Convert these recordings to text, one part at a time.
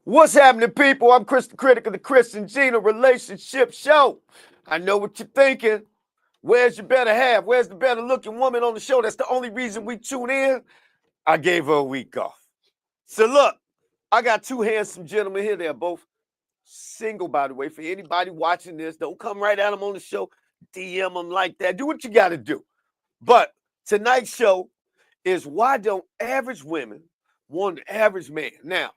What's happening, people? I'm Chris, the critic of the Kris and Gina Relationship Show. I know what you're thinking. Where's your better half? Where's the better looking woman on the show? That's the only reason we tune in. I gave her a week off. So look, I got two handsome gentlemen here. They're both single, by the way. For anybody watching this, don't come right at them on the show. DM them like that. Do what you got to do. But tonight's show is why don't average women want an average man? Now,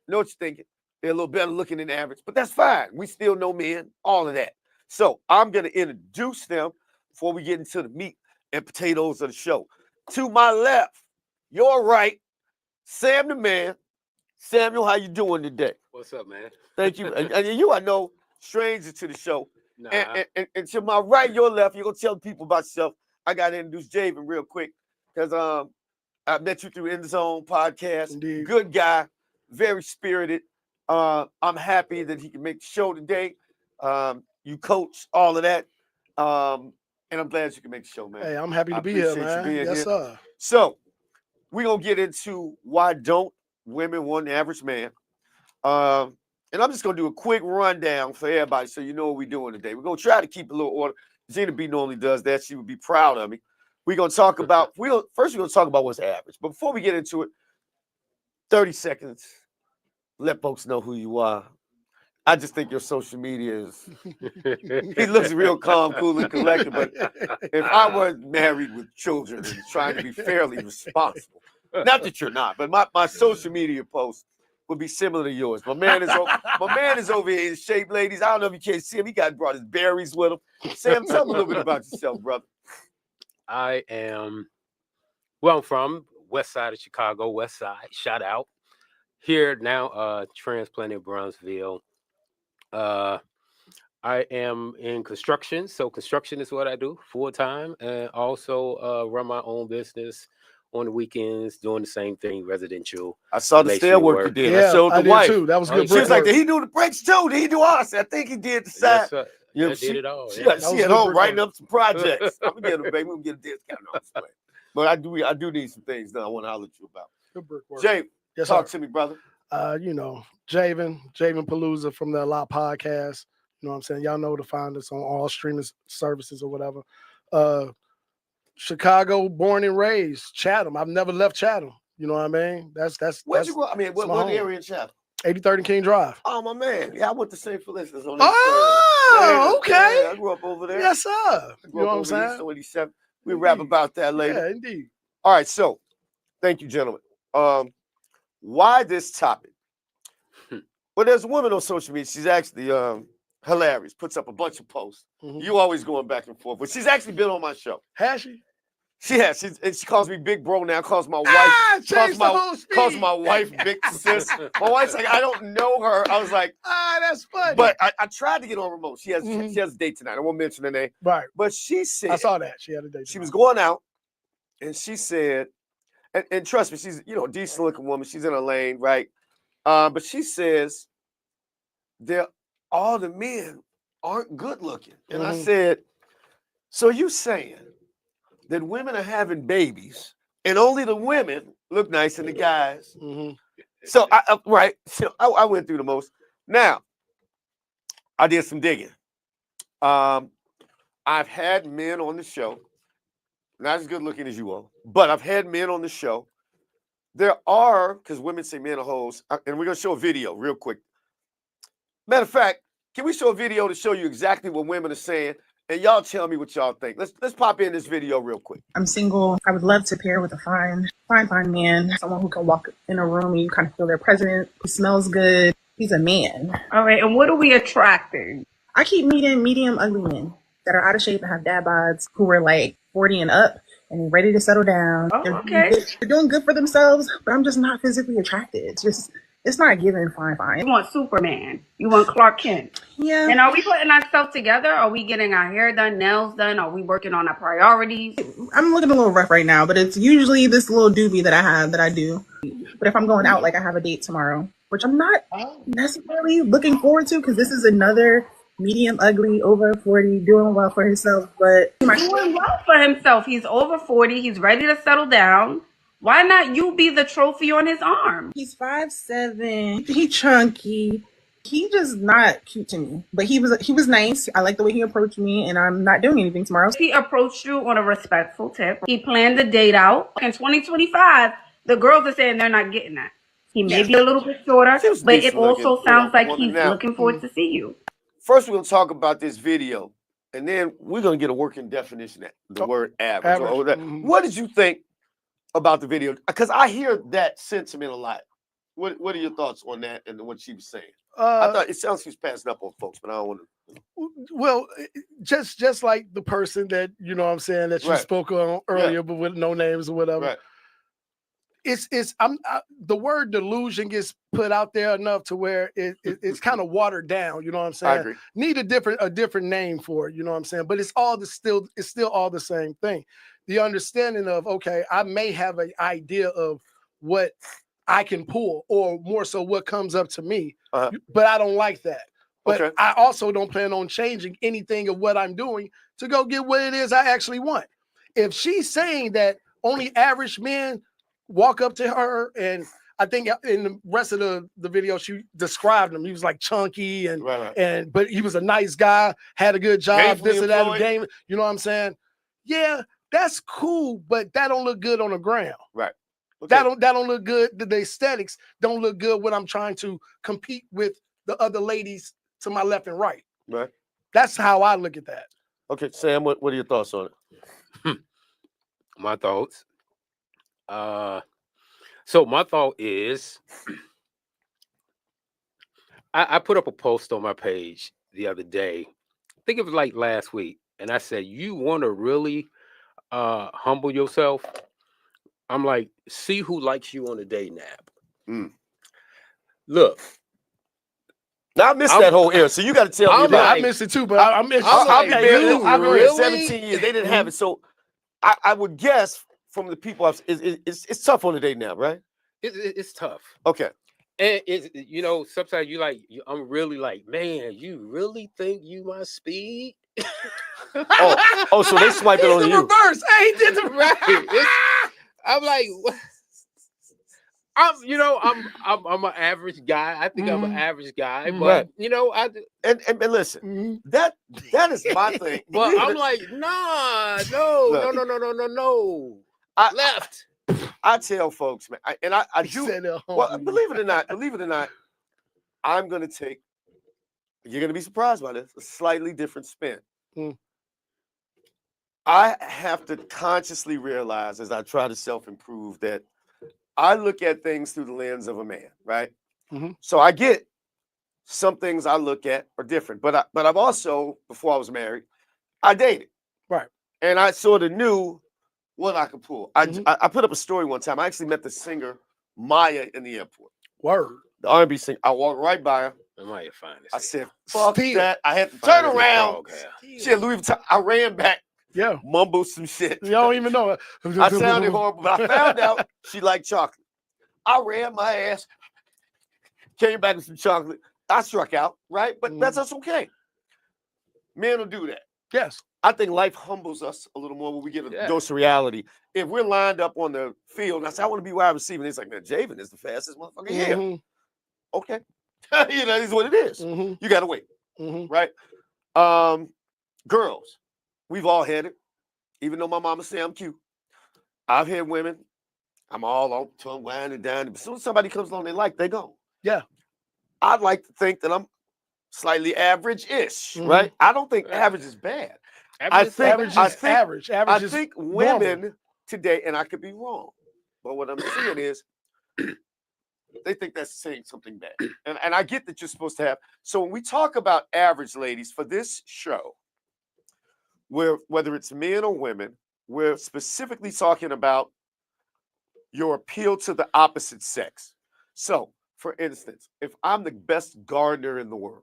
know what you're thinking. They're a little better looking than average, but that's fine. We still know men, all of that. So I'm going to introduce them before we get into the meat and potatoes of the show. To my left, your right, Sam the man. Samuel, how you doing today? What's up, man? Thank you. And you, I know, stranger to the show. Nah. And to my right, your left, you're going to tell people about yourself. I got to introduce Javen real quick because I met you through In the Zone podcast. Indeed. Good guy, very spirited. I'm happy that he can make the show today. You coach all of that. And I'm glad you can make the show, man. Hey, I'm happy I to be here, appreciate you man. being Yes, here. sir. So we're going to get into why don't women want an average man. And I'm just going to do a quick rundown for everybody so you know what we're doing today. We're going to try to keep a little order. Gina B normally does that. She would be proud of me. We're going to talk about, first we're going to talk about what's average. But before we get into it, 30 seconds, let folks know who you are. I just think your social media is, he looks real calm, cool, and collected. But if I were married with children and trying to be fairly responsible, not that you're not, but my social media posts would be similar to yours. My man is over here in shape, ladies. I don't know if you can't see him. He brought his berries with him. Sam, tell me a little bit about yourself, brother. I am, well, I'm from west side of Chicago, west side, shout out. Here now, transplanted Brownsville. I am in construction, so construction is what I do full-time, and also run my own business on the weekends, doing the same thing, residential. I saw the stair work you did. Yeah, I showed the I did wife. too. That was good. She was like, did he do the bricks too? Did he do us? I think he did the side. Yes, sir. You know, I did it all. She Yeah. at good home brick writing work. up some projects. I'm gonna get her, baby. We're gonna get a discount on this way. But I do need some things done. I want to holler at you about. Good brick work. Jay, Yes, talk sir. to me, brother. Javen Palooza from the A Lot Podcast. You know what I'm saying? Y'all know to find us on all streaming services or whatever. Chicago, born and raised, Chatham. I've never left Chatham. You know what I mean? That's Where'd you go? I mean, what my home. area in Chatham? 83rd and King Drive. Oh, my man. Yeah, I went to St. Felicitas on Oh, okay. Yeah, I grew up over there. Yes, sir. I You grew know up what I'm saying? East 27. We'll rap about that later. Yeah, indeed. All right, so thank you, gentlemen. Why this topic? Well, there's a woman on social media. She's actually hilarious. Puts up a bunch of posts. Mhm. You always going back and forth, but she's actually been on my show. Has she? She has. She calls me Big Bro now. Calls my wife. Changed the whole Calls speed. my wife Big Sis. My wife's like, I don't know her. I was like, That's funny. but I tried to get on remote. She has Mhm. she has a date tonight. I won't mention her name, right. but she said I saw that. She had a date. she was going out, and she said, and trust me, she's a decent looking woman. She's in her lane, right? But she says all the men aren't good looking. And I Mhm. said, so you saying that women are having babies and only the women look nice and the guys? Mhm. So right. So I went through the most. Now, I did some digging. I've had men on the show, not as good looking as you all, but I've had men on the show. There are, because women say men are hoes, and we're gonna show a video real quick. Matter of fact, can we show a video to show you exactly what women are saying? And y'all tell me what y'all think. Let's pop in this video real quick. I'm single. I would love to pair with a fine man. Someone who can walk in a room and you kind of feel their presence. He smells good. He's a man. All right, and what are we attracting? I keep meeting medium ugly men that are out of shape and have dad bods who are like 40 and up and ready to settle down. Oh, They're okay. They're doing good for themselves, but I'm just not physically attracted. It's not giving You fine. want Superman. You want Clark Kent. Yeah. And are we putting ourselves together? Are we getting our hair done, nails done? Are we working on our priorities? I'm looking a little rough right now, but it's usually this little doobie that I have that I do. But if I'm going out, like I have a date tomorrow, which I'm not necessarily looking forward to because this is another medium ugly, over 40, doing well for himself. But Doing well for himself. He's over 40. He's ready to settle down. Why not you be the trophy on his arm? He's 5'7". He chunky. He just not cute to me. But he was nice. I like the way he approached me, and I'm not doing anything tomorrow. He approached you on a respectful tip. He planned the date out. In 2025, the girls are saying they're not getting that. He may be a little bit shorter, Seems but it decent also looking, sounds like woman. he's Now, looking forward to see you. first, we're going to talk about this video, and then we're going to get a working definition of the word average. What did you think about the video? Because I hear that sentiment a lot. What are your thoughts on that and what she was saying? I thought it sounds like she's passing up on folks, but I don't want to. Well, just like the person that, you know what I'm saying, that you spoke on earlier, but with no names or whatever. Right. The word delusion gets put out there enough to where it's kind of watered down. You know what I'm saying? I agree. Need a different name for it. You know what I'm saying? But it's still all the same thing. The understanding of, okay, I may have an idea of what I can pull, or more so what comes up to me, but I don't like that. But I also don't plan on changing anything of what I'm doing to go get what it is I actually want. If she's saying that only average men walk up to her, and I think in the rest of the video she described him, he was like chunky and but he was a nice guy, had a good job, this and that game. You know what I'm saying? Yeah, that's cool, but that don't look good on the ground. Right. Okay. That don't look good. The aesthetics don't look good when I'm trying to compete with the other ladies to my left and right. Right. That's how I look at that. Okay, Sam, what are your thoughts on it? My thoughts. So my thought is, I put up a post on my page the other day. I think it was like last week, and I said, "You want to really humble yourself?" I'm like, see who likes you on a day nap. Look. Now I missed that whole era, so you got to tell me about it. I missed it too, but I've been really? 17 years. They didn't have it, so I would guess from the people, it's tough on the day nap, right? It's tough. Okay. And it's, sometimes I'm really like, man, you really think you my speed? So they swipe it on you. Reverse. Hey, he did the right. I'm like, what? I'm an average guy. I think I'm an average guy, but and listen, that is my thing. But I'm like, no. Left. I tell folks, man, I do. Well, believe it or not, I'm gonna take. You're gonna be surprised by this. A slightly different spin. I have to consciously realize, as I try to self-improve, that I look at things through the lens of a man, right? So I get some things I look at are different, but I've also, before I was married, I dated, right? And I sort of knew what I could pull. I put up a story one time. I actually met the singer Maya in the airport. Word. The R&B singer. I walked right by her. Maya fine. I said, "Fuck that!" I had to turn around. She had Louis Vuitton. I ran back. Yeah, mumbled some shit. You don't even know it. I sounded horrible, but I found out she liked chocolate. I ran my ass, came back with some chocolate. I struck out, right? But that's okay. Men will do that. Yes. I think life humbles us a little more when we get a dose of reality. If we're lined up on the field, and I say, I want to be wide receiver, and it's like, man, Javen is the fastest motherfucker here. Okay. This is what it is. You got to wait, right? Girls. We've all had it. Even though my mama say I'm cute, I've had women. I'm all on tongue winding down. As soon as somebody comes along they like, they go. Yeah. I'd like to think that I'm slightly average-ish, right? I don't think average is bad. I think women today, and I could be wrong, but what I'm saying is they think that's saying something bad. And I get that you're supposed to have. So when we talk about average ladies for this show, whether it's men or women, we're specifically talking about your appeal to the opposite sex. So, for instance, if I'm the best gardener in the world,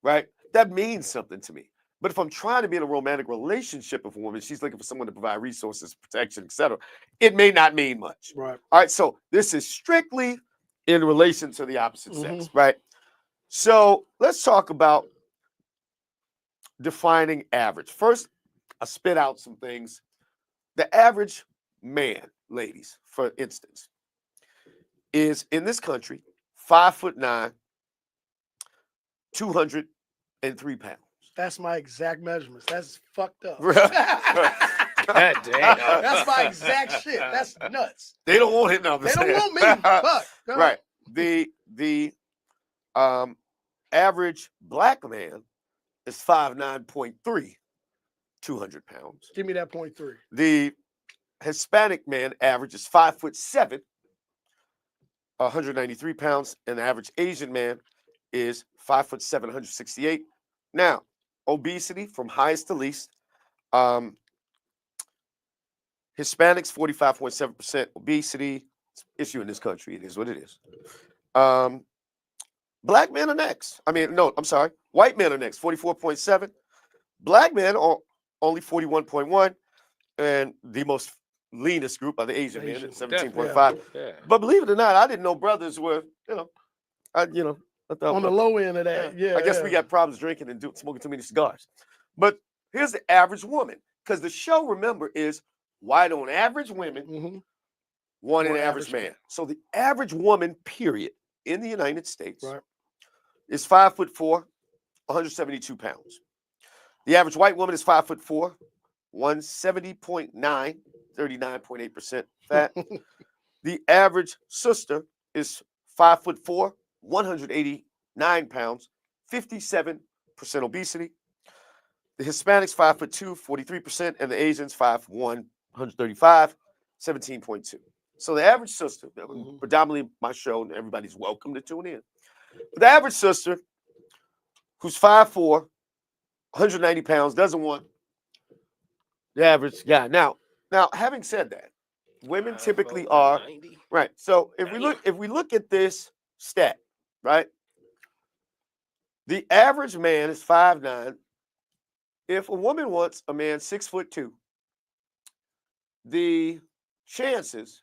right, that means something to me. But if I'm trying to be in a romantic relationship with a woman, she's looking for someone to provide resources, protection, etc., it may not mean much. Right. All right, so this is strictly in relation to the opposite sex, right? So let's talk about defining average. First, I spit out some things. The average man, ladies, for instance, is in this country 5'9", 203 pounds. That's my exact measurements. That's fucked up. God damn. That's my exact shit. That's nuts. They don't want it now. They don't want me. Fuck. No. Right. The average black man is 5'9.3", 200 pounds. Give me that 0.3. The Hispanic man average is 5'7", 193 pounds, and the average Asian man is 5'7", 168. Now, obesity from highest to least. Hispanics, 45.7% obesity. Issue in this country. It is what it is. Black men are next. White men are next, 44.7. Black men are only 41.1. And the most leanest group are the Asian men at 17.5. Yeah. But believe it or not, I didn't know brothers were, I thought, On the low end of that. Yeah. I guess we got problems drinking and smoking too many cigars. But here's the average woman. Because the show, remember, is why don't average women want an average man? So the average woman, period, in the United States is 5'4", 172 pounds. The average white woman is 5'4", 170.9, 39.8% fat. The average sister is 5'4", 189 pounds, 57% obesity. The Hispanics 5'2", 43%, and the Asians 5'1", 135, 17.2. So the average sister, predominantly my show, and everybody's welcome to tune in. But the average sister, who's 5'4", 190 pounds, doesn't want the average guy. Now, having said that, women typically are 90. right. So if we look at this stat, right, the average man is 5'9". If a woman wants a man 6'2", the chances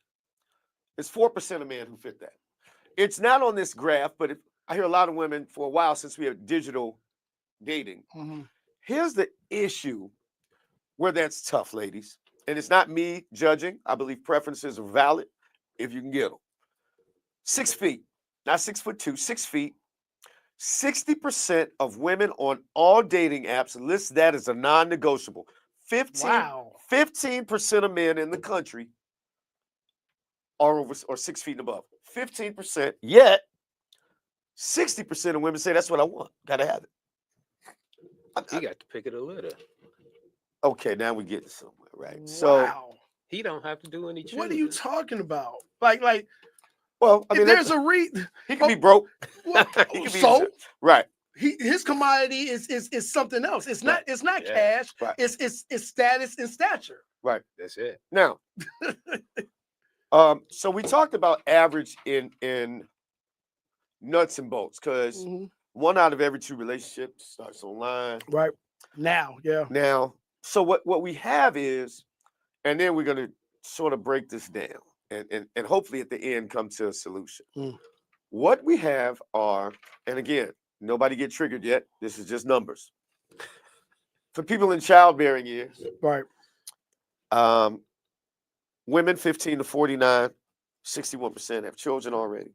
is 4% of men who fit that. It's not on this graph, but I hear a lot of women for a while since we have digital dating. Here's the issue where that's tough, ladies. And it's not me judging. I believe preferences are valid if you can get them. 6 feet, not 6'2", 6 feet. 60% of women on all dating apps list that as a non-negotiable. 15% of men in the country are over or 6 feet and above. 15%. Yet 60% of women say that's what I want. Gotta have it. He got to pick it a litter. Okay, now we're getting somewhere, right? So he don't have to do any choosing. What are you talking about? Like, well, I mean, there's he can be broke. Well, He can be so right. His commodity is something else. It's not cash. Right. It's status and stature. Right. That's it. Now, so we talked about average in nuts and bolts because 1 out of every 2 relationships starts online. Right. Now, yeah. Now, so what we have is, and then we're gonna sort of break this down and hopefully at the end come to a solution. What we have are, and again, nobody get triggered yet. This is just numbers. For people in childbearing years, right? Women 15 to 49, 61% have children already.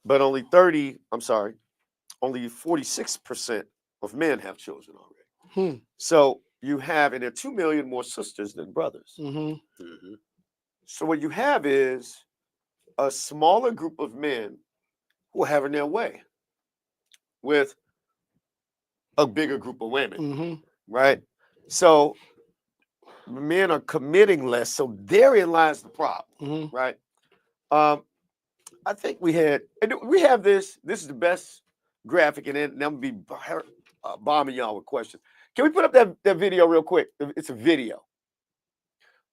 But only 46% of men have children already. So you have, and there are 2 million more sisters than brothers. So what you have is a smaller group of men who are having their way with a bigger group of women, right? So men are committing less. So therein lies the problem, right? I think we have this. This is the best graphic, and then I'm gonna be bombing y'all with questions. Can we put up that video real quick? It's a video.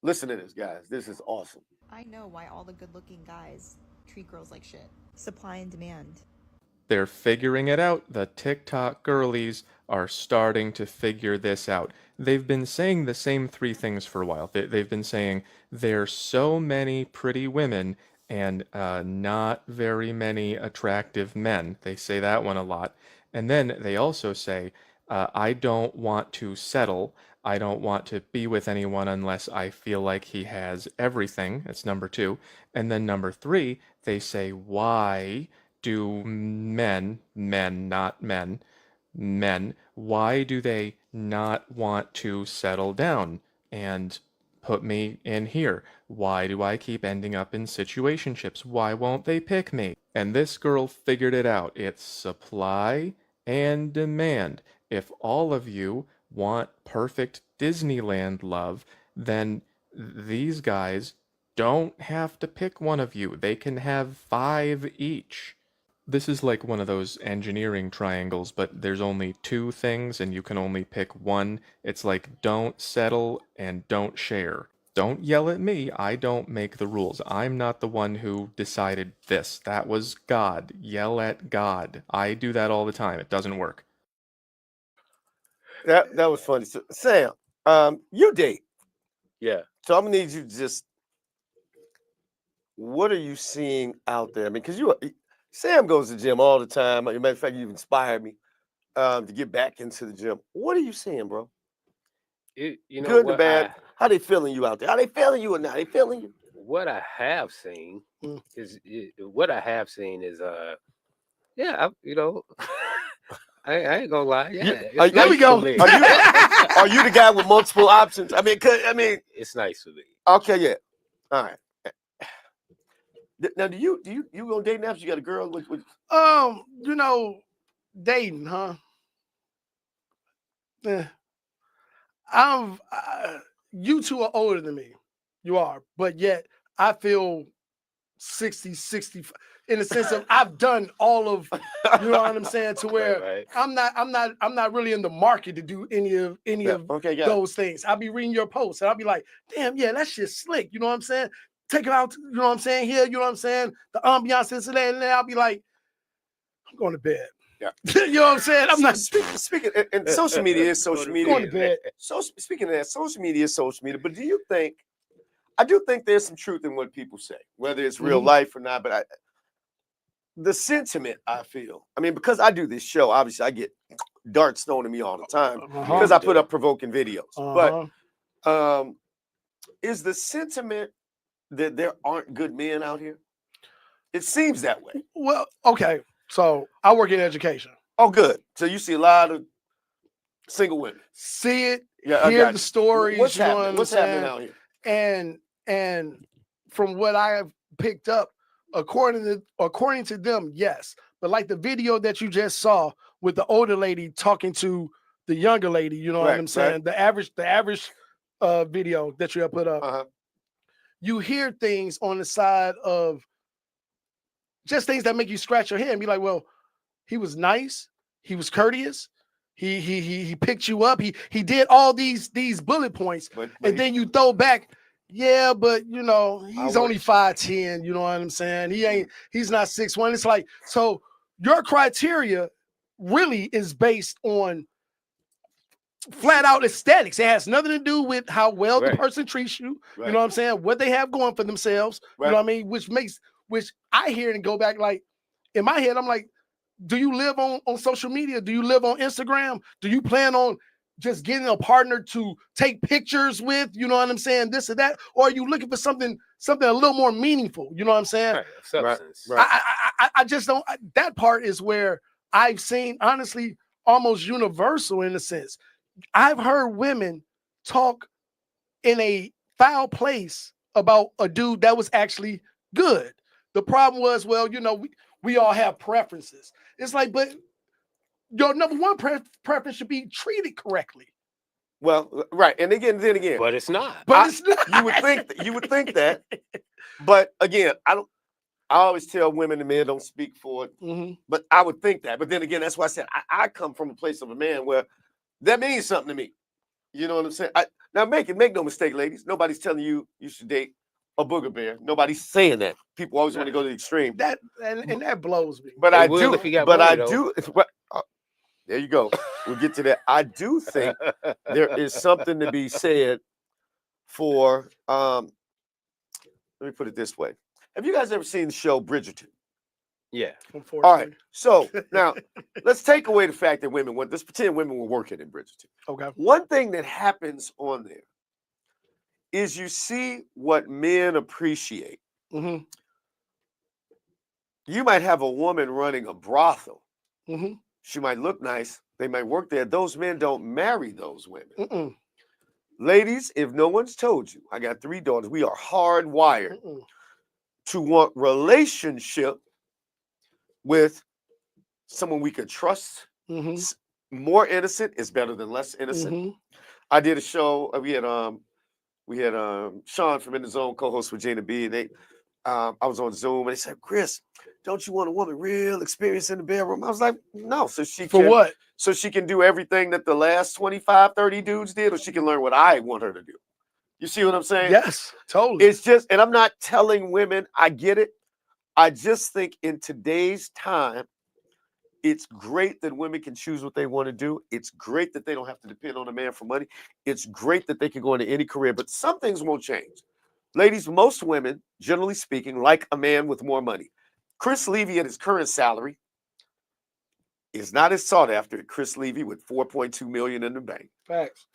Listen to this, guys. This is awesome. I know why all the good-looking guys treat girls like shit. Supply and demand. They're figuring it out. The TikTok girlies are starting to figure this out. They've been saying the same 3 things for a while. They've been saying there's so many pretty women and not very many attractive men. They say that one a lot. And then they also say I don't want to settle. I don't want to be with anyone unless I feel like he has everything. That's number two. And then number three, they say, why do men, not men, why do they not want to settle down and put me in here? Why do I keep ending up in situationships? Why won't they pick me? And this girl figured it out. It's supply and demand. If all of you want perfect Disneyland love, then these guys don't have to pick one of you. They can have 5 each. This is like one of those engineering triangles, but there's only 2 things and you can only pick one. It's like don't settle and don't share. Don't yell at me. I don't make the rules. I'm not the one who decided this. That was God. Yell at God. I do that all the time. It doesn't work. That was funny. So, Sam, you date. Yeah. So I'm gonna need you to just. What are you seeing out there? I mean, because Sam goes to the gym all the time. As a matter of fact, you inspired me to get back into the gym. What are you seeing, bro? You know Good and what bad. How they feeling you out there? Are they feeling you or not? They feeling you? what I have seen Mm. is yeah, you know, I ain't gonna lie. Yeah, it's There we nice go. for me. Are you the guy with multiple options? I mean, It's nice for me. okay, yeah. All right. Now, do you go on dating apps? You got a girl with You know, dating, huh? Eh. You two are older than me. You are, but yet I feel 60, 60 in the sense of I've done all of, you know what I'm saying, to where Right. I'm not really in the market to do any of okay, got it. those things. I'll be reading your posts and I'll be like, damn, yeah, that shit's slick. You know what I'm saying? Take it out, you know what I'm saying? Here, you know what I'm saying? The ambiance is there, and then I'll be like, I'm going to bed. Yeah. You know what I'm saying? I'm not speaking and social media is social media. going to bed. So speaking of that, social media is social media. But do you think? I do think there's some truth in what people say, whether it's real life or not. But the sentiment I feel. I mean, because I do this show, obviously I get darts thrown at me all the time because I put up provoking videos. But is the sentiment that there aren't good men out here? It seems that way. Well, okay. So I work in education. Oh, good. So you see a lot of single women. See it, Yeah, hear the stories. What's you know happening? What's happening out here? And from what I have picked up, according to them, yes. But like the video that you just saw with the older lady talking to the younger lady, you know what I'm saying? Right. The average video that you have put up, you hear things on the side of just things that make you scratch your head and be like, well, he was nice, he was courteous, he picked you up, he did all these bullet points, and then you throw back, yeah, but you know, he's only 5'10", you know what I'm saying? He's not 6'1". It's like, so your criteria really is based on flat out aesthetics. It has nothing to do with how well the person treats you. You know what I'm saying? What they have going for themselves. You know what I mean? Which I hear and go back, like in my head, I'm like, do you live on social media? Do you live on Instagram? Do you plan on just getting a partner to take pictures with? You know what I'm saying? This or that? Or are you looking for something a little more meaningful? You know what I'm saying? Right. Substance. Right. I just don't. That part is where I've seen, honestly, almost universal in a sense. I've heard women talk in a foul place about a dude that was actually good. The problem was, well, you know, we all have preferences. It's like, but your number one preference should be treated correctly. Well, right, and then again, but it's not. It's not. You would think that, but again, I always tell women and men don't speak for it. But I would think that. But then again, that's why I said I come from a place of a man where that means something to me. You know what I'm saying? Now make no mistake, ladies. Nobody's telling you should date a booger bear. Nobody's saying that. People always want to go to the extreme. That blows me. But I do. But there you go. We'll get to that. I do think there is something to be said for. Let me put it this way. Have you guys ever seen the show Bridgerton? Yeah. All unfortunately. right. So now let's take away the fact that women want. Let's pretend women were working in Bridgerton. Okay. One thing that happens on there is you see what men appreciate. Mm-hmm. You might have a woman running a brothel. Mm-hmm. She might look nice. They might work there. Those men don't marry those women. Mm-mm. Ladies, if no one's told you, I got 3 daughters. We are hardwired Mm-mm. to want relationship with someone we can trust. Mm-hmm. More innocent is better than less innocent. Mm-hmm. I did a show. We had Sean from In the Zone co-host with Gina B, and I was on Zoom, and they said, "Kris, don't you want a woman real experienced in the bedroom?" I was like, "No." So she For can, what? so she can do everything that the last 25, 30 dudes did, or she can learn what I want her to do. You see what I'm saying? Yes, totally. It's just, and I'm not telling women, I get it. I just think in today's time, it's great that women can choose what they want to do. It's great that they don't have to depend on a man for money. It's great that they can go into any career, but some things won't change. Ladies, most women, generally speaking, like a man with more money. Chris Levy at his current salary is not as sought after as Chris Levy with $4.2 million in the bank. Facts.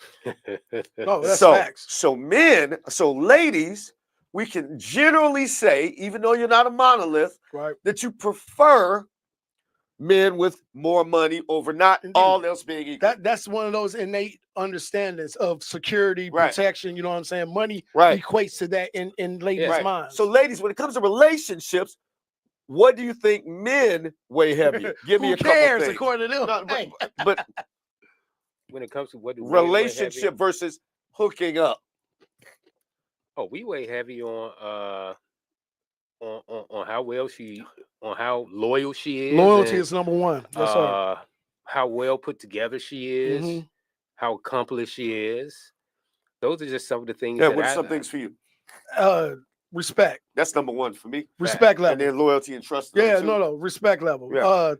No, that's so, facts. so ladies, we can generally say, even though you're not a monolith, Right. that you prefer men with more money over not Indeed. all else being equal. That's one of those innate understandings of security, Right. protection. You know what I'm saying? Money Right. equates to that in ladies' Right. minds. So, ladies, when it comes to relationships, what do you think men weigh heavier? Give me who a couple cares things. according to them? No, Hey. but When it comes to what do men weigh relationship heavy? versus hooking up. Oh, we weigh heavy on how well she, on how loyal she is. Loyalty and, is number one. Yes, sir. how well put together she is, Mhm. how accomplished she is. Those are just some of the things Yeah, that what are some things for you? Respect. That's number one for me. Respect And level. then loyalty and trust. Yeah, number two. no, respect level. Yeah.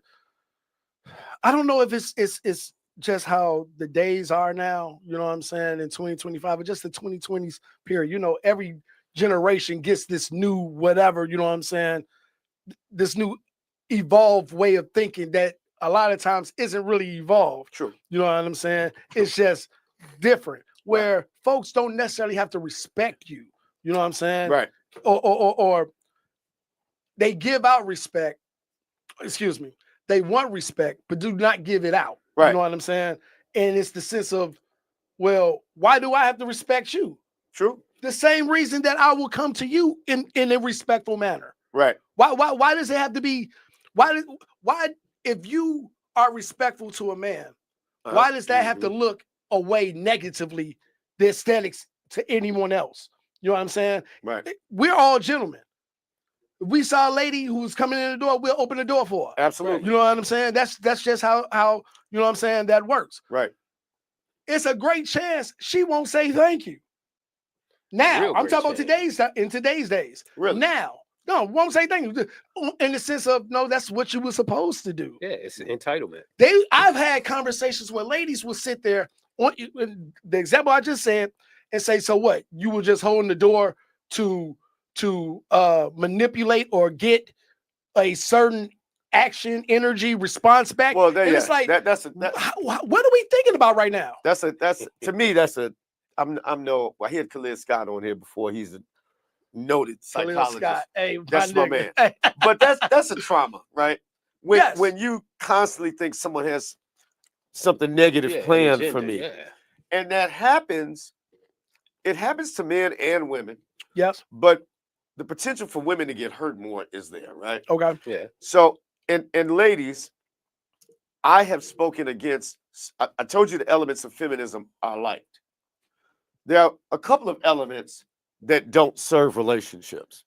I don't know if it's just how the days are now, you know what I'm saying, in 2025, but just the 2020s period. You know, every generation gets this new whatever, you know what I'm saying, this new evolved way of thinking that a lot of times isn't really evolved. True. You know what I'm saying? It's just different, where folks don't necessarily have to respect you. You know what I'm saying? Right. Or they give out respect. Excuse me. They want respect, but do not give it out. Right. You know what I'm saying? And it's the sense of, well, why do I have to respect you? True. The same reason that I will come to you in a respectful manner. Right. Why does it have to be? Why if you are respectful to a man, why does that have to look away negatively the aesthetics to anyone else? You know what I'm saying? Right. We're all gentlemen. If we saw a lady who's coming in the door, we'll open the door for her. Absolutely. You know what I'm saying? That's just how you know what I'm saying that works. Right. It's a great chance she won't say thank you. Now, Real I'm great talking about in today's days. Really? Now, no, won't say thank you. In the sense of, no, that's what you were supposed to do. Yeah, it's entitlement. I've had conversations where ladies will sit there on the example I just said and say, so what? You were just holding the door to manipulate or get a certain action, energy, response back. Well, it's like, what are we thinking about right now? That's to me. I'm no. I had Khalid Scott on here before. He's a noted psychologist. Scott. Hey, that's my man. But that's a trauma, right? When you constantly think someone has something negative planned for me, and that happens. It happens to men and women. Yes. But the potential for women to get hurt more is there, right? Okay. Yeah. So, and ladies, I have spoken against. I told you the elements of feminism are liked. There are a couple of elements that don't serve relationships.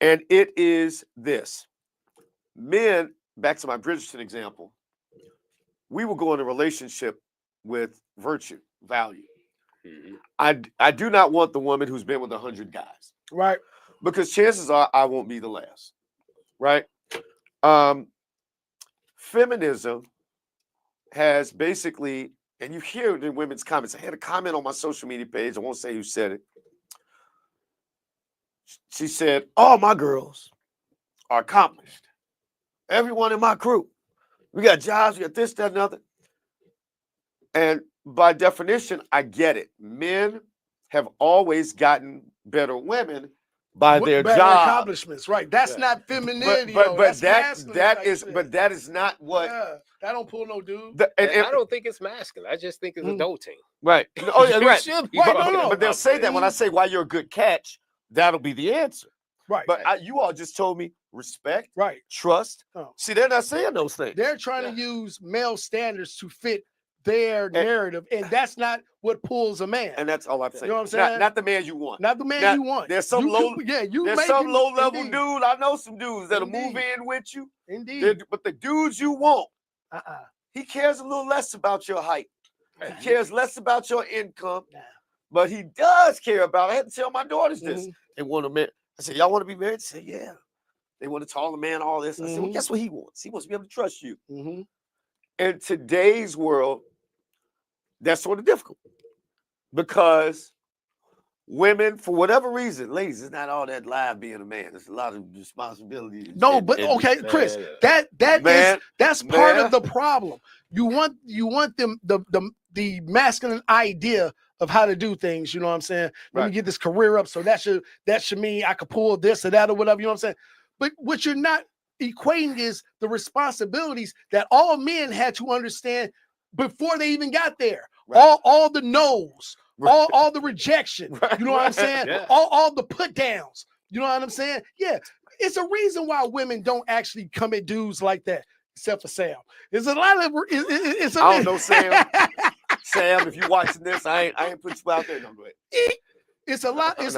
And it is this. Men, back to my Bridgerton example, we will go in a relationship with virtue, value. Mm-hmm. I do not want the woman who's been with 100 guys. Right. Because chances are I won't be the last. Right? Feminism has basically, and you hear it in women's comments. I had a comment on my social media page. I won't say who said it. She said, all my girls are accomplished. Everyone in my crew. We got jobs, we got this, that, and other. And by definition, I get it. Men have always gotten better women by their Better job. accomplishments, right? That's not femininity, But though. That's that masculine that type is shit. but that is not what Yeah, that don't pull no dude. and I don't think it's masculine. I just think it's adulting. right. Oh yeah, You right. should be Right, talking no. But they'll about say this. that when I say why you're a good catch, that'll be the answer. Right. But you all just told me respect, Right. trust. Oh. See, they're not saying those things. They're trying to use male standards to fit their narrative, and that's not what pulls a man. And that's all I'm saying. You know what I'm saying? Not the man you want. Not the man Now, you want. There's some there's some low level indeed. dude. I know some dudes that'll move Indeed. in with you. Indeed. But the dudes you want, Uh-uh. he cares a little less about your height. He cares less about your income. Nah. But he does care about. I had to tell my daughters this. They want a man. I said, y'all want to be married? They said, yeah. They want a taller man, all this. I said, well, guess what he wants? He wants to be able to trust you. In today's world, that's sort of difficult because women, for whatever reason, ladies, it's not all that live being a man. There's a lot of responsibility. No, but okay, Chris, that's part of the problem. You want them the masculine idea of how to do things. You know what I'm saying? Let me get this career up, so that should mean I could pull this or that or whatever. You know what I'm saying? But what you're not equating is the responsibilities that all men had to understand before they even got there. All the no's, all the rejection. You know what I'm saying? Yeah. All the put downs. You know what I'm saying? Yeah. It's a reason why women don't actually come at dudes like that, except for Sam. There's a lot of I don't know, Sam. Sam, if you're watching this, I ain't put you out there. No, go ahead. It's a lot. That's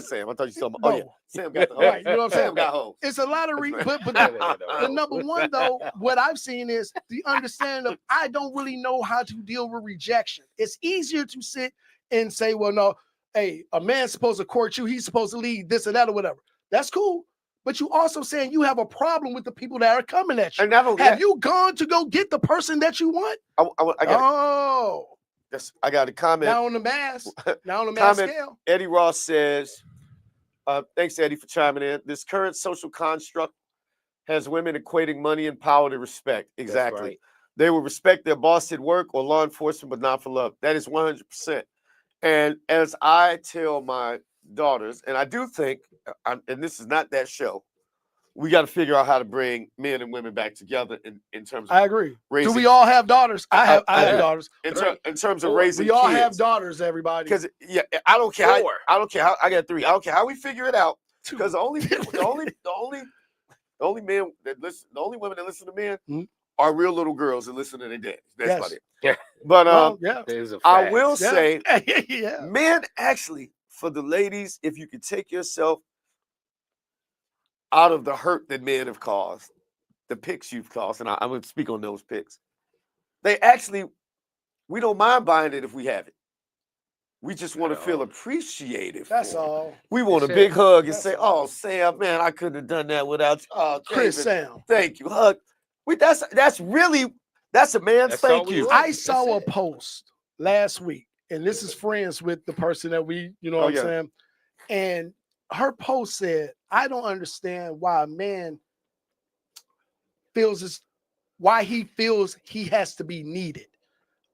Sam. I thought you were talking about. Oh yeah, Sam got the hole. Right, you know what I'm saying? Sam got hoes. It's a lot of but the number one though, what I've seen is the understanding of I don't really know how to deal with rejection. It's easier to sit and say, well, no, hey, a man's supposed to court you, he's supposed to lead this or that or whatever. That's cool. But you also saying you have a problem with the people that are coming at you. And not only have that, you gone to go get the person that you want? I got a comment. Now on the mass scale. Eddie Ross says, thanks, Eddie, for chiming in. This current social construct has women equating money and power to respect. Exactly. Right. They will respect their boss at work or law enforcement, but not for love. That is 100%. And as I tell my daughters, and I do think, and this is not that show, we got to figure out how to bring men and women back together in terms of I agree. raising. Do we all have daughters? I have daughters. In terms of raising we all kids. have daughters, everybody. Because I don't care. I don't care how I got 3. I don't care how we figure it out. Because the only men that listen, the only women that listen to men are real little girls that listen to their daddies. That's about it. Yeah. But I will say, yeah. men actually, for the ladies, if you could take yourself out of the hurt that men have caused, the pics you've caused, and I'm going to speak on those pics. We don't mind buying it if we have it. We just want to feel appreciated. That's all. We want a big hug and say, "Oh, Sam, man, I couldn't have done that without you." Oh, Chris, David, Sam, thank you. Hug. That's a man's thank you. I saw a post last week, and this is friends with the person that we, you know what I'm saying? And her post said, I don't understand why a man why he feels he has to be needed.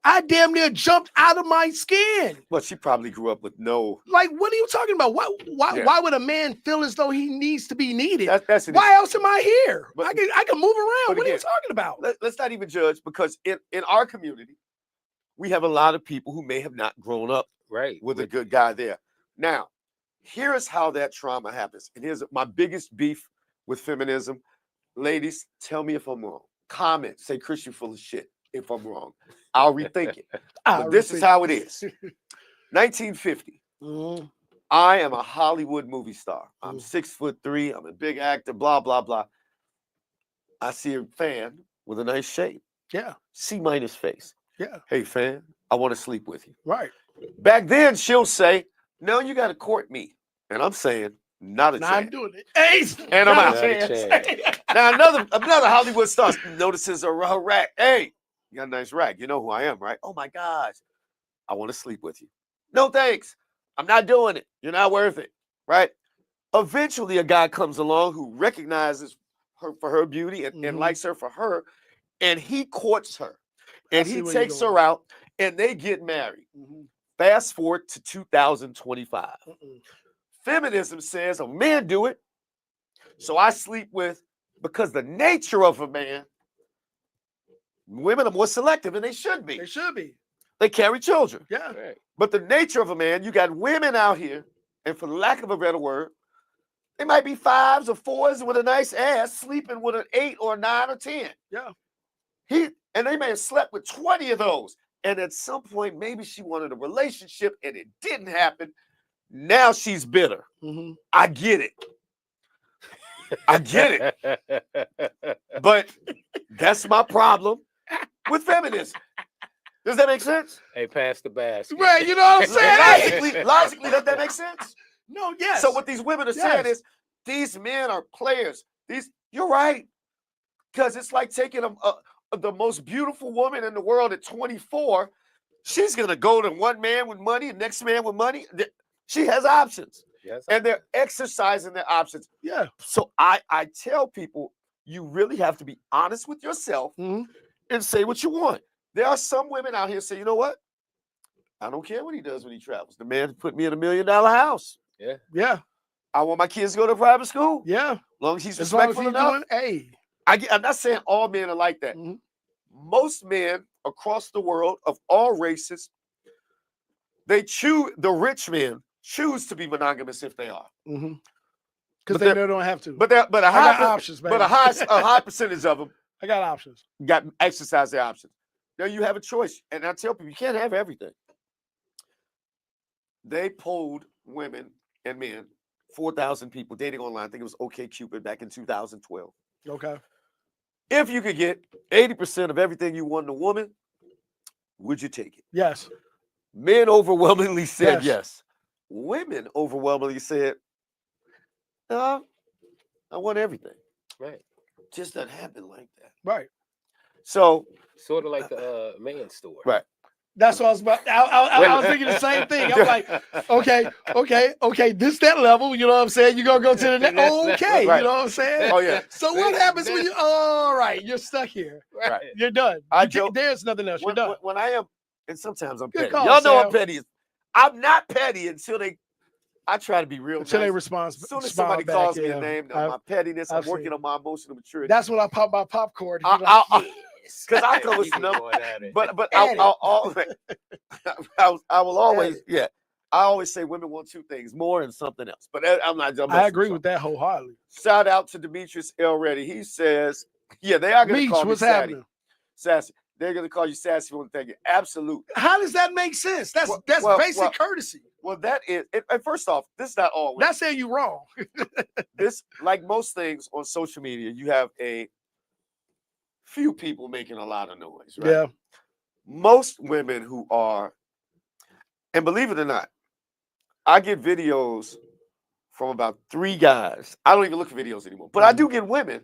I damn near jumped out of my skin. Well, she probably grew up with no. Like, what are you talking about? Why would a man feel as though he needs to be needed? Why else am I here? But, I can move around. What are you talking about? Let's not even judge, because in our community, we have a lot of people who may have not grown up with a good guy there. Now, here's how that trauma happens. And here's my biggest beef with feminism. Ladies, tell me if I'm wrong. Comment, say, Chris, you're full of shit. If I'm wrong, I'll rethink it. But this is how it is. 1950. I am a Hollywood movie star. I'm 6'3". I'm a big actor, blah, blah, blah. I see a fan with a nice shape. Yeah. C- face. Yeah. Hey, fan, I want to sleep with you. Right. Back then, she'll say, no, you got to court me. And I'm saying, not a chance. I'm doing it. Hey, and I'm out. Now, another Hollywood star notices a rack. Hey, you got a nice rack. You know who I am, right? Oh, my gosh. I want to sleep with you. No, thanks. I'm not doing it. You're not worth it, right? Eventually, a guy comes along who recognizes for her beauty and likes her for her, and he courts her, and see he where you're takes going. her out, and they get married. Fast forward to 2025. Feminism says a man do it, so I sleep with, because the nature of a man, women are more selective, and they should be. They should be. They carry children. Yeah. Right. But the nature of a man, you got women out here, and for lack of a better word, they might be 5s or 4s with a nice ass, sleeping with an 8 or 9 or 10. Yeah. And they may have slept with 20 of those. And at some point, maybe she wanted a relationship and it didn't happen. Now she's bitter. I get it. I get it. But that's my problem with feminism. Does that make sense? Hey, pass the basket. Right, you know what I'm saying? Logically, does that make sense? No, yes. So what these women are saying is, these men are players. You're right. Because it's like taking the most beautiful woman in the world at 24. She's going to go to one man with money, the next man with money. She has options. Yes. And they're exercising their options. Yeah. So I tell people, you really have to be honest with yourself and say what you want. There are some women out here say, you know what? I don't care what he does when he travels. The man put me in $1 million house. Yeah. Yeah. I want my kids to go to private school. Yeah. As long as he's As long as respectful he's enough. doing, I'm not saying all men are like that. Most men across the world of all races, the rich men choose to be monogamous if they are. Because they don't have to. But a got options, baby. But a high percentage of them I got options. got exercise their options. Now you have a choice. And I tell people, you can't have everything. They polled women and men, 4,000 people dating online. I think it was OkCupid back in 2012. Okay. If you could get 80% of everything you want in a woman, would you take it? Yes. Men overwhelmingly said Yes. yes. Women overwhelmingly said, no, I want everything. Right. Just doesn't happen like that. Right. So sort of like the man's store. Right. That's what I was about. I was thinking the same thing. I'm like, okay, this that level. You know what I'm saying? You're gonna go to the next. Okay, Right. you know what I'm saying? Oh yeah. So what happens when you? All right, you're stuck here. Right. You're done. There's nothing else. You're done. When I am, and sometimes I'm Good petty. call, Y'all know Sam. I'm petty. I'm not petty until I try to be real. Until nice. they respond. As soon as somebody back, calls me yeah. a name, my pettiness, I'm working on my emotional maturity. That's when I pop my popcorn. Because I come with some numbers. But I will always, I always say women want two things, more and something else. But I'm not. I agree with that wholeheartedly. Shout out to Demetrius Elready. He says, they are going to call me sassy. They're going to call you sassy when they get absolute. How does that make sense? That's basic courtesy. Well, that is. And first off, this is not all women. Not saying you wrong. This, like most things on social media, you have a few people making a lot of noise, right? Yeah. Most women who are, and believe it or not, I get videos from about 3 guys. I don't even look at videos anymore, but I do get women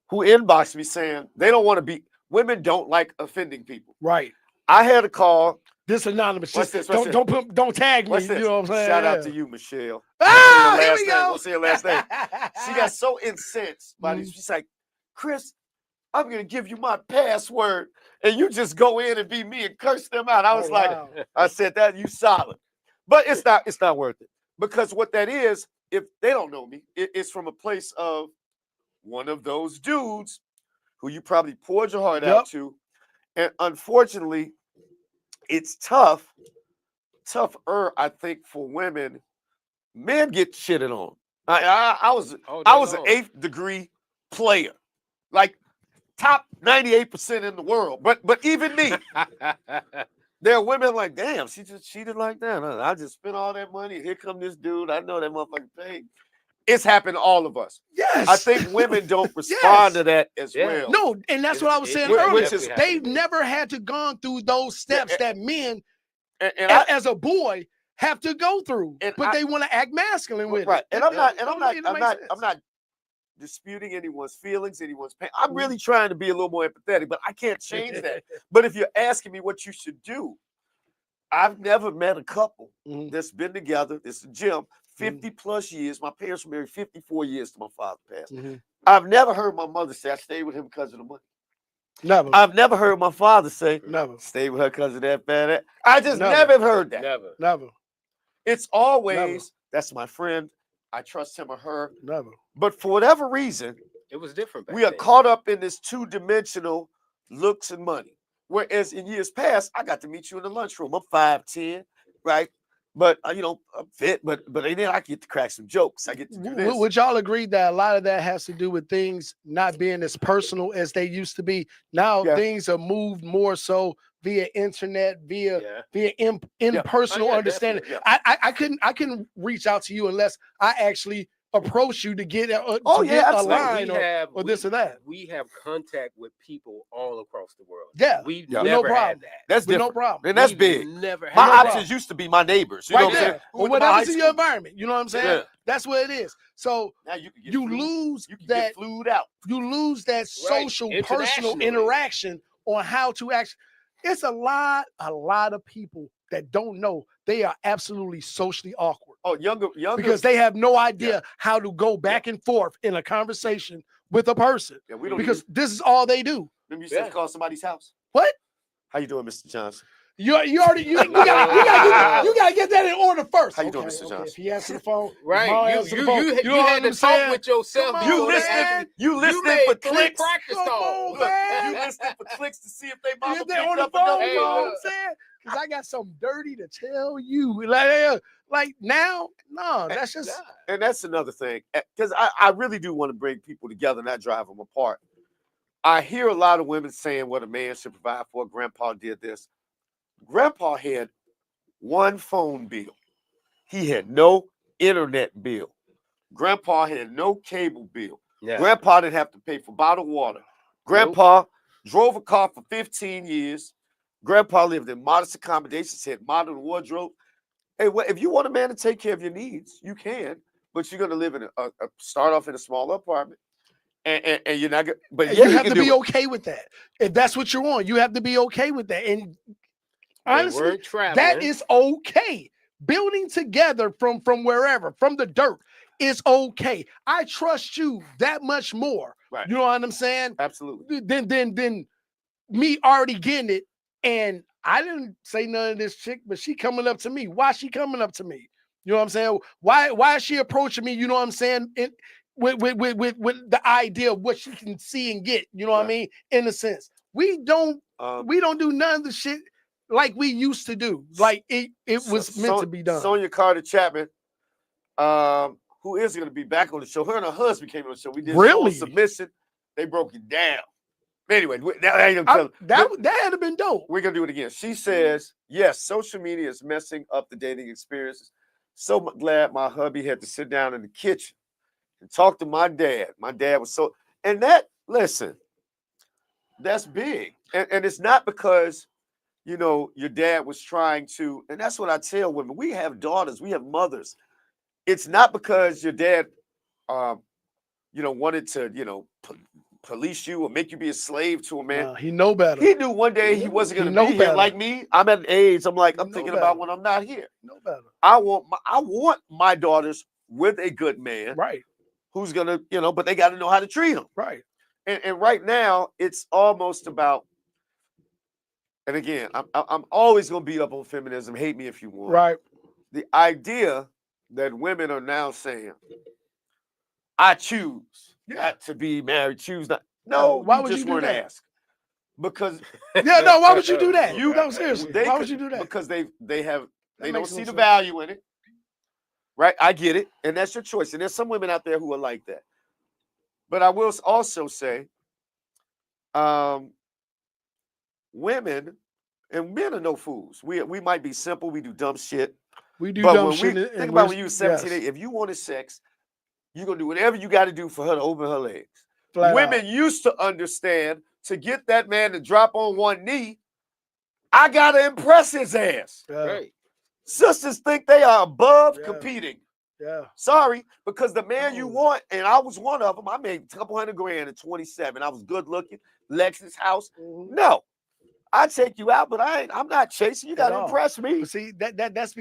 who inbox me saying they don't want to be. Women don't like offending people. Right. I had a call. This anonymous. What's this? Don't tag me. You know what I'm saying? Shout out to you, Michelle. Here we go. We'll say her last name. She got so incensed by these. She's like, Kris, I'm gonna give you my password, and you just go in and be me and curse them out. I was I said that you solid, but it's not worth it, because what that is, if they don't know me, it's from a place of one of those dudes who you probably poured your heart out to, and unfortunately, it's tougher, I think, for women. Men get shitted on. I was an 8th degree player, like top 98% in the world. But even me, there are women like, damn, she just cheated like that. I just spent all that money. Here come this dude. I know that motherfucker paid. It's happened to all of us. Yes. I think women don't respond to that as well. No, and that's what I was saying earlier. They've never had to gone through those steps that men, as a boy, have to go through. But they want to act masculine with it. And I'm not disputing anyone's feelings, anyone's pain. I'm really trying to be a little more empathetic, but I can't change that. But if you're asking me what you should do, I've never met a couple that's been together. It's a gym. 50 plus years. My parents were married 54 years till my father passed. I've never heard my mother say I stayed with him because of the money. Never. I've never heard my father say Never. stayed with her because of that bad. I just Never. never have heard that. Never. Never. It's always that's my friend. I trust him or her. Never. But for whatever reason, It was different back we are then. caught up in this two-dimensional looks and money. Whereas in years past, I got to meet you in the lunchroom. I'm 5'10", right? But I'm fit, but then I get to crack some jokes. I get to do this. Would y'all agree that a lot of that has to do with things not being as personal as they used to be? Now things are moved more so via internet, via impersonal understanding. definitely. I couldn't reach out to you unless I actually approach you to get a absolutely. line or this or that. We have contact with people all across the world. Yeah, We've no never problem. had that. That's With different. no problem. And that's We've big. Never had My that. options used to be my neighbors. You Right know what I'm there. saying? Who Or went to my whatever's high in your school. environment. You know what I'm saying? Yeah. That's what it is. So Now you can get you flued. lose You can that get flued out. you lose that social personal Internationally. interaction on how to actually. It's a lot of people that don't know they are absolutely socially awkward. Oh, younger because they have no idea how to go back and forth in a conversation with a person. Yeah, we don't because this is all they do. Remember you said to call somebody's house? What? How you doing, Mr. Johnson? You gotta get that in order first. How you doing, Mr. Johnson? If he answers the phone, Right. mom You answers the phone, had what to I'm talk saying? with yourself. Come before on, that. You listening made for 3 clicks? practice Come calls. on, man. You listening for clicks to see if they mama If they're picked on the up phone, another you know what call? I'm saying? Because I got something dirty to tell you. Like now, no, that's just. And that's another thing, because I really do want to bring people together, not drive them apart. I hear a lot of women saying what a man should provide for. Grandpa did this. Grandpa had one phone bill. He had no internet bill. Grandpa had no cable bill. Yeah. Grandpa didn't have to pay for bottled water. Grandpa drove a car for 15 years. Grandpa lived in modest accommodations, had modern wardrobe. Hey, if you want a man to take care of your needs, you can, but you're going to live in start off in a small apartment. And you're not gonna, but you have to be okay with that. If that's what you're on, you have to be okay with that. And honestly, that is okay. Building together from wherever, from the dirt, is okay. I trust you that much more. Right. You know what I'm saying? Absolutely. Then me already getting it, and I didn't say none of this chick, but she coming up to me. Why she coming up to me? You know what I'm saying? Why is she approaching me? You know what I'm saying? With the idea of what she can see and get. You know what I mean? In a sense, we don't do none of the shit like we used to do. Like it was meant to be done. Sonia Carter Chapman, who is going to be back on the show. Her and her husband came on the show. We did Really? submission. They broke it down. Anyway, that had been dope. We're going to do it again. She says, yes, social media is messing up the dating experiences. So glad my hubby had to sit down in the kitchen and talk to my dad. My dad was so, and listen, that's big. And it's not because, your dad was trying to, and that's what I tell women. We have daughters, we have mothers. It's not because your dad, wanted to, police you or make you be a slave to a man. No, he know better. He knew one day he wasn't going to be here. Like me, I'm at an age, I'm thinking about when I'm not here. Know better. I want my daughters with a good man. Right. Who's going to, but they got to know how to treat them. Right. And right now, it's almost about, and again, I'm always going to beat up on feminism. Hate me if you want. Right. The idea that women are now saying, I choose not to be married, choose not. No, why would you do weren't that? asked. Because why would you do that? No, seriously. Why would you do that? Because they don't see the sense. value in it. Right? I get it. And that's your choice. And there's some women out there who are like that. But I will also say, women and men are no fools. We might be simple. We do dumb shit. We do but dumb when shit. Think about when you were 17, if you wanted sex, you're going to do whatever you got to do for her to open her legs. Flat Women out. used to understand to get that man to drop on one knee, I got to impress his ass. Right. Sisters think they are above competing. Yeah. Sorry, because the man you want, and I was one of them, I made a couple $100,000 at 27. I was good looking, Lexus house. Mm-hmm. No, I take you out, but I'm not chasing. You got to impress me. But see, that's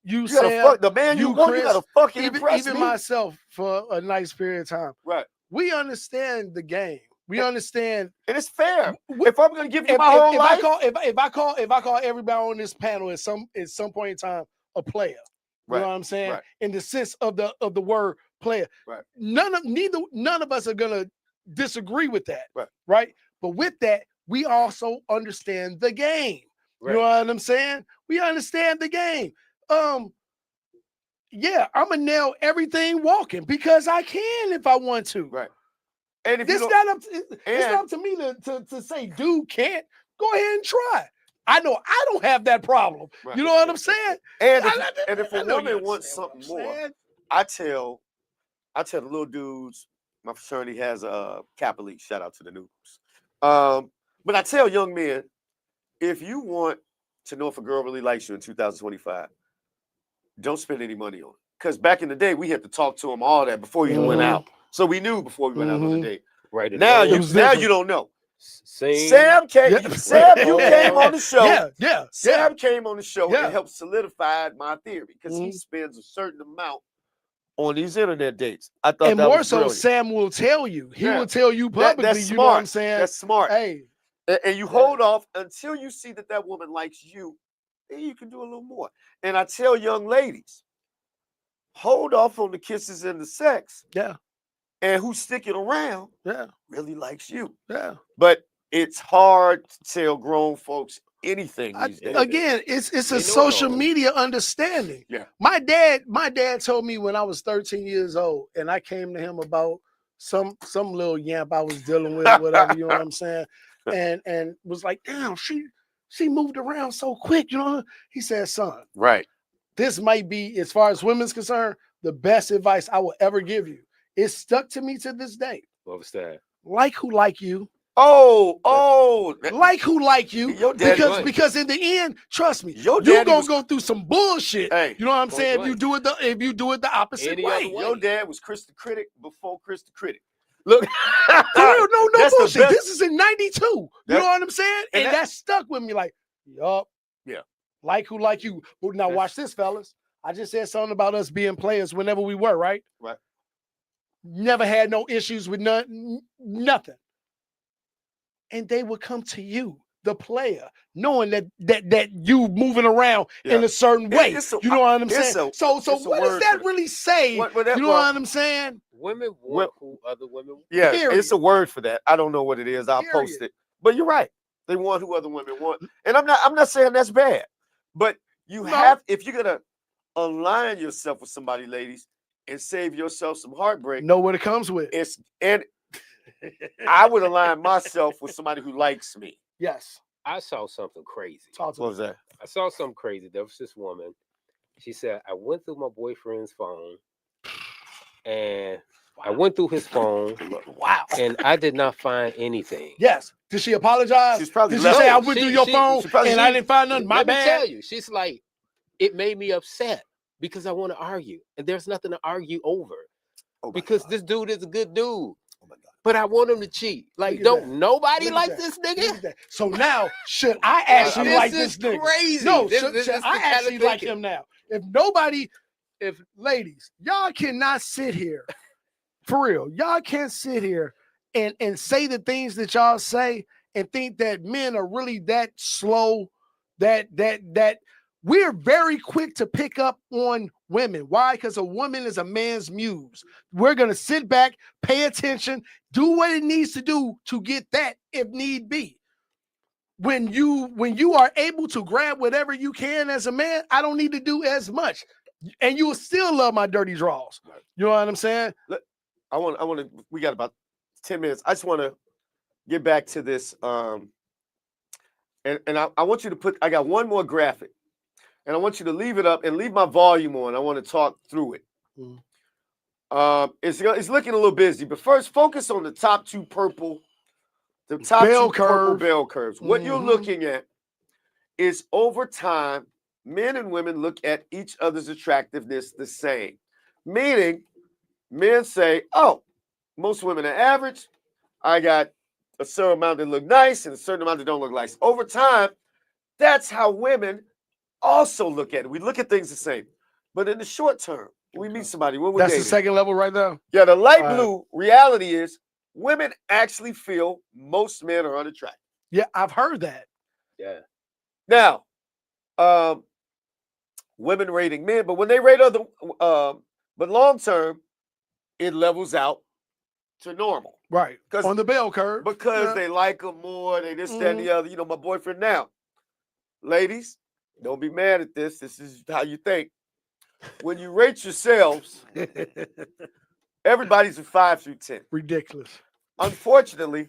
you gotta saying fuck the man you want. Chris, you got to fucking even impress me. myself for a nice period of time. Right. we understand the game. We understand, and it's fair. w- If I'm gonna give you if, my whole if life, I call everybody on this panel at some point in time a player. You right, know what I'm saying? right. In the sense of the word player. Right. None of us are gonna disagree with that. Right. Right. But with that, we also understand the game. Right. You know what I'm saying? We understand the game. Yeah, I'm gonna nail everything walking because I can if I want to. Right. And if It's you not up to me to say dude can't. Go ahead and try. I know I don't have that problem. Right. You know what I'm saying? and I if a know you woman wants understand something what I'm more, saying. I tell the little dudes. My fraternity has a Kappa League. Shout out to the noobs. But I tell young men, if you want to know if a girl really likes you in 2025, don't spend any money on it. Because back in the day, we had to talk to them all that before you even went out. So we knew before we went out on a date. Right. Now you don't know. Sam came. Yeah. Sam, you came on the show. Yeah. Sam came on the show Yeah. and helped solidify my theory because he spends a certain amount on these internet dates. I thought And that more was so, brilliant. Sam will tell you. He Yeah. will tell you publicly. That's You know what I'm smart. saying? That's smart. Hey, And you hold off until you see that woman likes you. Then you can do a little more. And I tell young ladies, hold off on the kisses and the sex. Yeah. And who's sticking around really likes you. Yeah. But it's hard to tell grown folks anything these days. Again, it's a social media understanding. Yeah. My dad told me when I was 13 years old, and I came to him about some little yamp I was dealing with, whatever, you know what I'm saying? And was like, damn, she moved around so quick, you know. He said, son, right. This might be, as far as women's concerned, the best advice I will ever give you. It stuck to me to this day. What was that? Like who like you. Like who like you. Your daddy because in the end, trust me, your you're daddy gonna was, go through some bullshit. Hey, you know what I'm saying? If you do it the opposite way. Your dad was Kris the Critic before Kris the Critic. Look, for real, no bullshit. This is in '92. You know what I'm saying? And that stuck with me. Like, yup. Yeah. Like who like you. But now watch this, fellas. I just said something about us being players whenever we were, right? Right. Never had no issues with nothing. And they would come to you, the player, knowing that you moving around in a certain way. You know what I'm saying? So what does that really say? You know what I'm saying? Women want who other women want. Yeah, it's a word for that. I don't know what it is. I'll post it. But you're right. They want who other women want. And I'm not saying that's bad. But you have, if you're gonna align yourself with somebody, ladies, and save yourself some heartbreak. Know what it comes with. And I would align myself with somebody who likes me. Yes. I saw something crazy. What was that? I saw something crazy. There was this woman. She said, I went through my boyfriend's phone and I went through his phone. Wow. And I did not find anything. Yes. Did she apologize? She's probably Did she say I went through your phone and I didn't find nothing? My bad. Let me tell you, she's like, it made me upset because I want to argue. And there's nothing to argue over. Because this dude is a good dude. Oh my God. But I want him to cheat. Like, don't nobody like this nigga? So now, should I actually like this nigga? Crazy. No, should I actually like him now? If ladies, y'all cannot sit here, for real, y'all can't sit here and say the things that y'all say and think that men are really that slow, that we're very quick to pick up on women. Why? Because a woman is a man's muse. We're going to sit back, pay attention, do what it needs to do to get that if need be. When you are able to grab whatever you can as a man, I don't need to do as much. And you will still love my dirty draws. You know what I'm saying? I want to, we got about 10 minutes. I just want to get back to this. And I want you to put, I got one more graphic. And I want you to leave it up and leave my volume on. I want to talk through it. It's looking a little busy, but first focus on the top two purple bell curves. What you're looking at is over time, men and women look at each other's attractiveness the same. Meaning, men say, oh, most women are average. I got a certain amount that look nice and a certain amount that don't look nice. Over time, that's how women also look at it. We look at things the same. But in the short term, we meet somebody, when we That's dating. the second level right there. Yeah, the light All right. blue reality is women actually feel most men are unattractive. Yeah, I've heard that. Yeah. Now, women rating men, but when they rate other, but long term, it levels out to normal. Right. On the bell curve. Because Yeah. they like them more, they this, that, and the other. You know, my boyfriend now. Ladies, don't be mad at this. This is how you think. When you rate yourselves, everybody's a 5 through 10. Ridiculous. Unfortunately,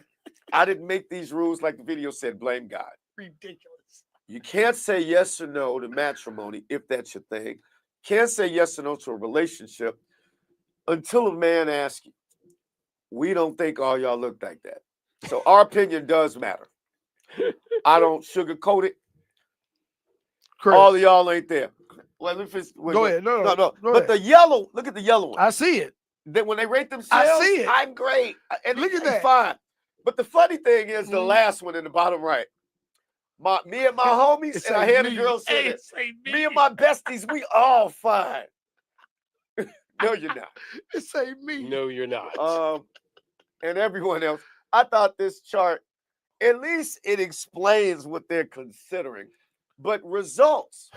I didn't make these rules like the video said, blame God. Ridiculous. You can't say yes or no to matrimony if that's your thing. Can't say yes or no to a relationship until a man asks you. We don't think all y'all look like that. So our opinion does matter. I don't sugarcoat it. Kris. All of y'all ain't there. Well, Go ahead. No. But ahead. the yellow, look at the yellow one. I see it. Then when they rate themselves, I see it. I'm great. And Look at they that. fine. But the funny thing is the last one in the bottom right. Me and my homies, and I hear the girls say this. Me and my besties, we all fine. No, you're not. It say me. No, you're not. And everyone else. I thought this chart, at least it explains what they're considering. But results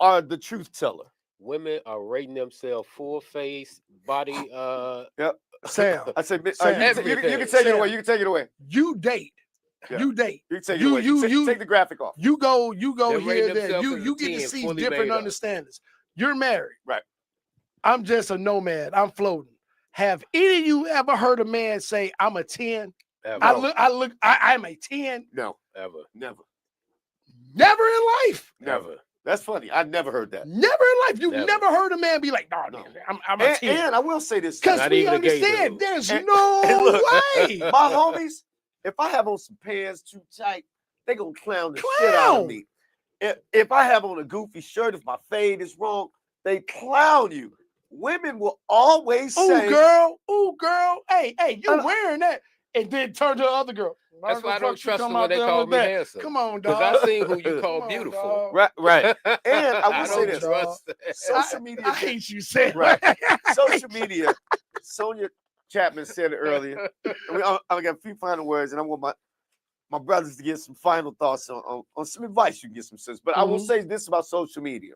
are the truth teller. Women are rating themselves full face, body. Yep. Sam. I said, Sam, you can take it away. You can take it away. You date. Yeah. You date. You can take it away. Take the graphic off. You go They're here, rating there. themselves as You a get to 10, see fully different made up. understandings. You're married. Right. I'm just a nomad. I'm floating. Have any of you ever heard a man say, I'm a 10? Ever. I'm a 10. No. Ever. Never. Never in life. Never. That's funny. I never heard that. Never in life. You've Never. never heard a man be like, no. I'm a 10. And I will say this. Because Not we even a gay understand dude. there's And- no and look, way. My homies, if I have on some pants too tight, they gonna clown the shit out of me. If I have on a goofy shirt, if my fade is wrong, they clown you. Women will always say, Ooh, girl. Hey, you're wearing that. And then turn to the other girl. That's why I don't trust them out when they there call with me that. handsome. Come on, Because dog. I seen who you Come call on, beautiful. dog. right. And I will I say don't this. trust that. Social media. I hate you saying Right. that. Social media. Sonia Chapman said it earlier. I got a few final words, and I want my brothers to get some final thoughts on some advice. You can get some sense. But I will say this about social media.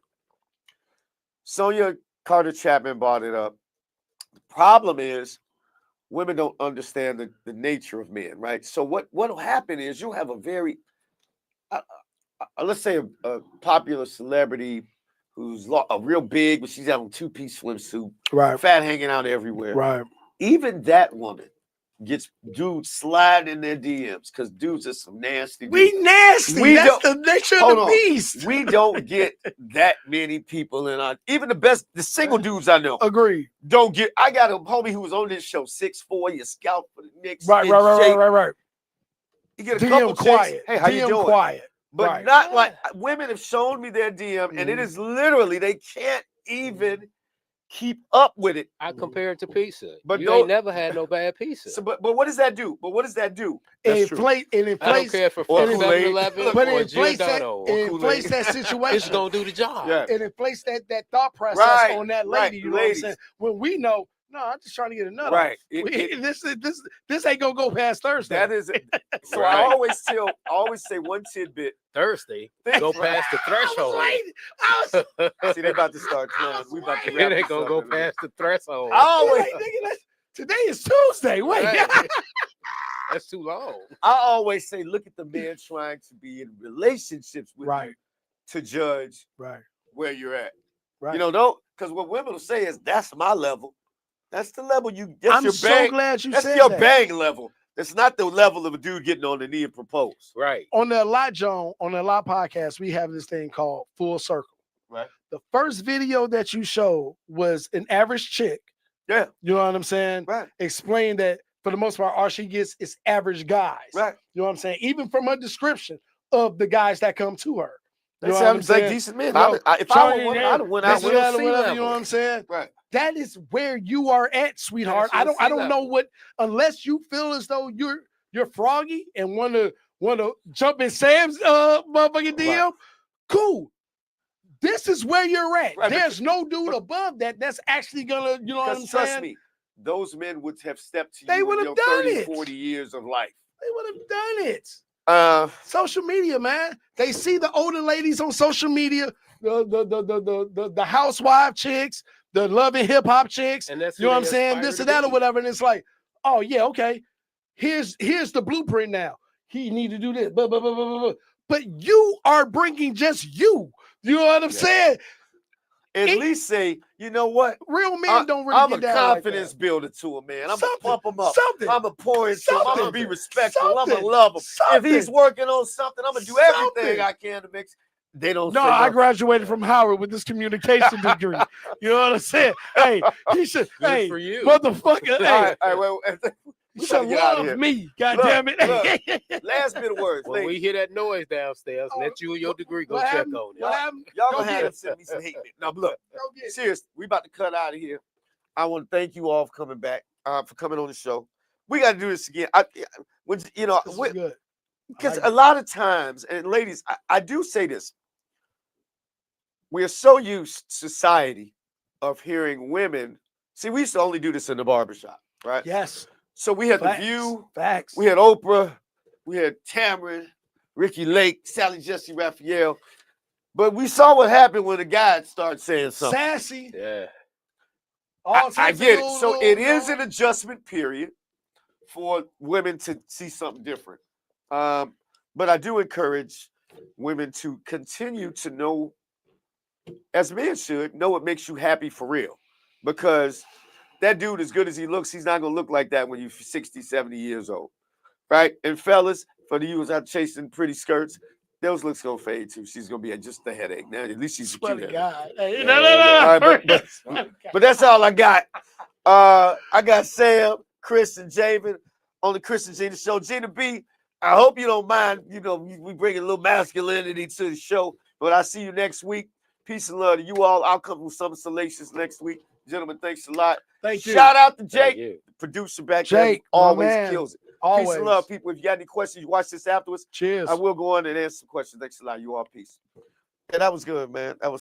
Sonia Carter Chapman brought it up. The problem is women don't understand the nature of men, right? So what will happen is you'll have a very, let's say a popular celebrity who's a real big, but she's having a 2-piece swimsuit, Right. fat hanging out everywhere. Right. Even that woman gets dudes sliding in their DMs because dudes are some nasty dudes. We nasty. That's the nature of the beast. We don't get that many people in our, even the single dudes I know Agree. don't get. I got a homie who was on this show, 6'4", you scout for the Knicks. Right. You get a DM couple quiet. chicks, hey, how you DM doing? quiet. But Right. not like women have shown me their DM, and it is literally they can't even keep up with it. I compare it to pizza. But you don't- ain't never had no bad pizza. So, but what does that do? That's In true. place, I don't care if it's or from Kool-Aid. 7-Eleven but or in place that, Giordano. in place that It's situation, gonna do the job. Yeah. and in place that thought process Right, on that right, lady. You know what I'm ladies. saying? When we know, no, I'm just trying to get a nut Right. off. This ain't gonna go past Thursday. That is so. Right. I always say one tidbit. Thursday, go past the threshold. See, they about to start clowning. We about to It wrap ain't this gonna up go in a minute. past the threshold. I always, Today is Tuesday. Wait. Right. That's too long. I always say, look at the man trying to be in relationships with Right. you to judge Right. where you're at. Right. You know, don't, because what women will say is, that's my level. That's the level you. That's I'm your so bang. glad you That's said your that. bang level. That's not the level of a dude getting on the knee and propose. Right. On the Lot Joan, on the Lot podcast, we have this thing called Full Circle. Right. The first video that you showed was an average chick. Yeah. You know what I'm saying? Right. Explain that for the most part, all she gets is average guys. Right. You know what I'm saying? Even from her description of the guys that come to her. They You know say what I'm I'm saying? decent men. No, If I were one, I'd have went out this, with that, a or whatever, you know what C-level. I'm saying? Right. That is where you are at, sweetheart. That's I your don't know C-level. what, unless you feel as though you're froggy and want to jump in Sam's motherfucking DM. Right. Cool. This is where you're at. Right, There's no dude above that that's actually gonna, you know what I'm trust saying? me, those men would have stepped to They you would in have your done 30, it. 40 years of life. They would have done it. Social media, man. They see the older ladies on social media, the housewife chicks, the loving hip hop chicks. And that's You know what who I'm they saying? aspire This to and that or be. whatever. And it's like, oh yeah, okay. Here's the blueprint now. He need to do this. But you are bringing just you. You know what I'm saying? At least say, you know what? Real men don't really I'm get a down like confidence that. builder to a man. I'm Something, gonna pump him up. something, I'm gonna pour into him. I'm gonna something, be respectful. I'm gonna something, love him. If he's something, working on something, I'm gonna do everything something. I can to make. They don't. No, say I nothing. graduated from Howard with this communication degree. You know what I'm saying? Hey, he should. Good Hey, for you. motherfucker. Hey, All right, well, you should love me. God damn it. Look, last bit of words. When we hear that noise downstairs, let you and your degree go check on it. What happened? Y'all Go gonna get have it. to send me some hate mail. Now look, Go get it. seriously, we about to cut out of here. I want to thank you all for coming back, for coming on the show. We got to do this again. When you know, This is good. because like a lot of times, and ladies, I do say this. We are so used, society, of hearing women. See, we used to only do this in the barbershop, right? Yes. So we had Facts. The View, Facts. we had Oprah, we had Tamron, Ricky Lake, Sally Jesse Raphael. But we saw what happened when the guy started saying something. Sassy. Yeah. I get it. So it is an adjustment period for women to see something different. But I do encourage women to continue to know, as men should, know what makes you happy for real. Because that dude, as good as he looks, he's not going to look like that when you're 60, 70 years old. Right? And fellas, for the you out chasing pretty skirts, those looks going to fade too. She's going to be just a headache. Now, at least she's a cute headache. God. Hey, no. All right, but that's all I got. I got Sam, Kris, and Javen on the Kris and Gina show. Gina B, I hope you don't mind. You know, we bring a little masculinity to the show. But I'll see you next week. Peace and love to you all. I'll come with some salacious next week. Gentlemen, thanks a lot. Thank you. Shout out to Jake, you. the producer back there. Jake, Always my man. kills it. Always. Peace and love, people. If you got any questions, you watch this afterwards. Cheers. I will go on and answer some questions. Thanks a lot. You all peace. Yeah, that was good, man. That was